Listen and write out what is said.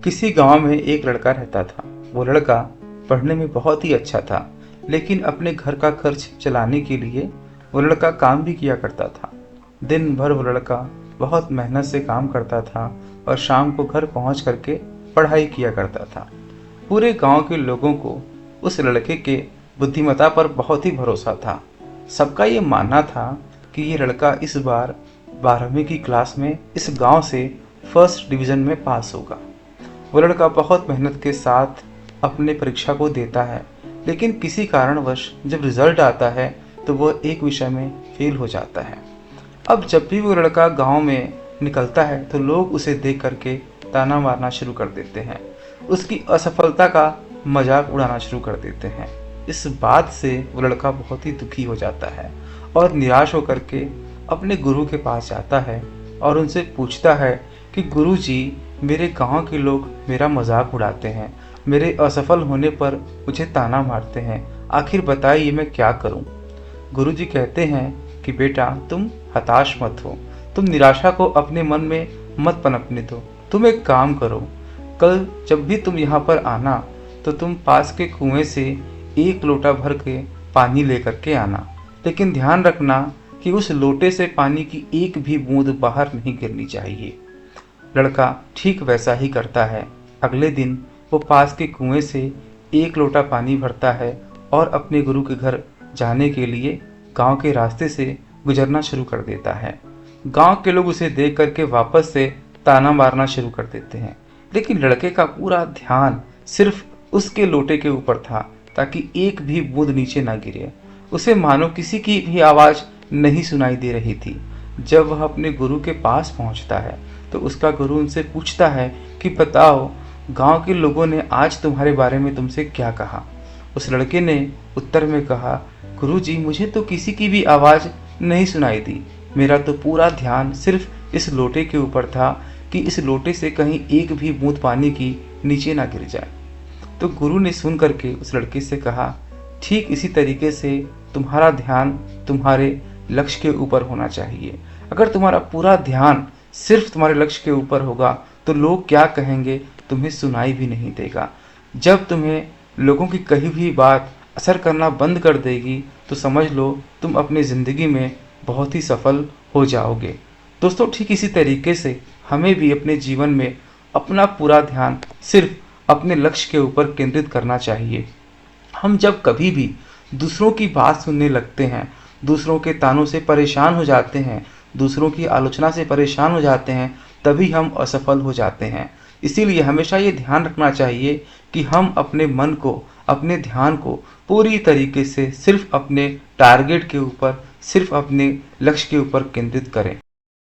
किसी गांव में एक लड़का रहता था। वो लड़का पढ़ने में बहुत ही अच्छा था, लेकिन अपने घर का खर्च चलाने के लिए वो लड़का काम भी किया करता था। दिन भर वो लड़का बहुत मेहनत से काम करता था और शाम को घर पहुंच करके पढ़ाई किया करता था। पूरे गांव के लोगों को उस लड़के के बुद्धिमत्ता पर बहुत ही भरोसा था। सबका ये मानना था कि ये लड़का इस बार 12वीं की क्लास में इस गांव से फर्स्ट डिवीज़न में पास होगा। वो लड़का बहुत मेहनत के साथ अपने परीक्षा को देता है, लेकिन किसी कारणवश जब रिजल्ट आता है तो वो एक विषय में फेल हो जाता है। अब जब भी वो लड़का गांव में निकलता है तो लोग उसे देख करके ताना मारना शुरू कर देते हैं, उसकी असफलता का मजाक उड़ाना शुरू कर देते हैं। इस बात से वो लड़का बहुत ही दुखी हो जाता है और निराश होकर के अपने गुरु के पास जाता है और उनसे पूछता है कि गुरु जी, मेरे गांव के लोग मेरा मजाक उड़ाते हैं, मेरे असफल होने पर मुझे ताना मारते हैं, आखिर बताइए मैं क्या करूं। गुरु जी कहते हैं कि बेटा, तुम हताश मत हो, तुम निराशा को अपने मन में मत पनपने दो। तुम एक काम करो, कल जब भी तुम यहाँ पर आना तो तुम पास के कुएं से 1 लोटा भर के पानी लेकर के आना, लेकिन ध्यान रखना कि उस लोटे से पानी की एक भी बूंद बाहर नहीं गिरनी चाहिए। लड़का ठीक वैसा ही करता है। अगले दिन वो पास के कुएं से 1 लोटा पानी भरता है और अपने गुरु के घर जाने के लिए गांव के रास्ते से गुजरना शुरू कर देता है। गांव के लोग उसे देख करके वापस से ताना मारना शुरू कर देते हैं, लेकिन लड़के का पूरा ध्यान सिर्फ उसके लोटे के ऊपर था ताकि एक भी बूंद नीचे ना गिरे। उसे मानो किसी की भी आवाज़ नहीं सुनाई दे रही थी। जब वह अपने गुरु के पास पहुंचता है तो उसका गुरु उनसे पूछता है कि बताओ, गांव के लोगों ने आज तुम्हारे बारे में तुमसे क्या कहा। उस लड़के ने उत्तर में कहा, गुरु जी, मुझे तो किसी की भी आवाज़ नहीं सुनाई दी। मेरा तो पूरा ध्यान सिर्फ इस लोटे के ऊपर था कि इस लोटे से कहीं एक भी बूंद पानी की नीचे ना गिर जाए। तो गुरु ने सुन करके उस लड़के से कहा, ठीक इसी तरीके से तुम्हारा ध्यान तुम्हारे लक्ष्य के ऊपर होना चाहिए। अगर तुम्हारा पूरा ध्यान सिर्फ तुम्हारे लक्ष्य के ऊपर होगा तो लोग क्या कहेंगे तुम्हें सुनाई भी नहीं देगा। जब तुम्हें लोगों की कही हुई बात असर करना बंद कर देगी तो समझ लो तुम अपनी ज़िंदगी में बहुत ही सफल हो जाओगे। दोस्तों, ठीक इसी तरीके से हमें भी अपने जीवन में अपना पूरा ध्यान सिर्फ अपने लक्ष्य के ऊपर केंद्रित करना चाहिए। हम जब कभी भी दूसरों की बात सुनने लगते हैं, दूसरों के तानों से परेशान हो जाते हैं, दूसरों की आलोचना से परेशान हो जाते हैं, तभी हम असफल हो जाते हैं। इसीलिए हमेशा ये ध्यान रखना चाहिए कि हम अपने मन को, अपने ध्यान को पूरी तरीके से सिर्फ अपने टारगेट के ऊपर, सिर्फ अपने लक्ष्य के ऊपर केंद्रित करें।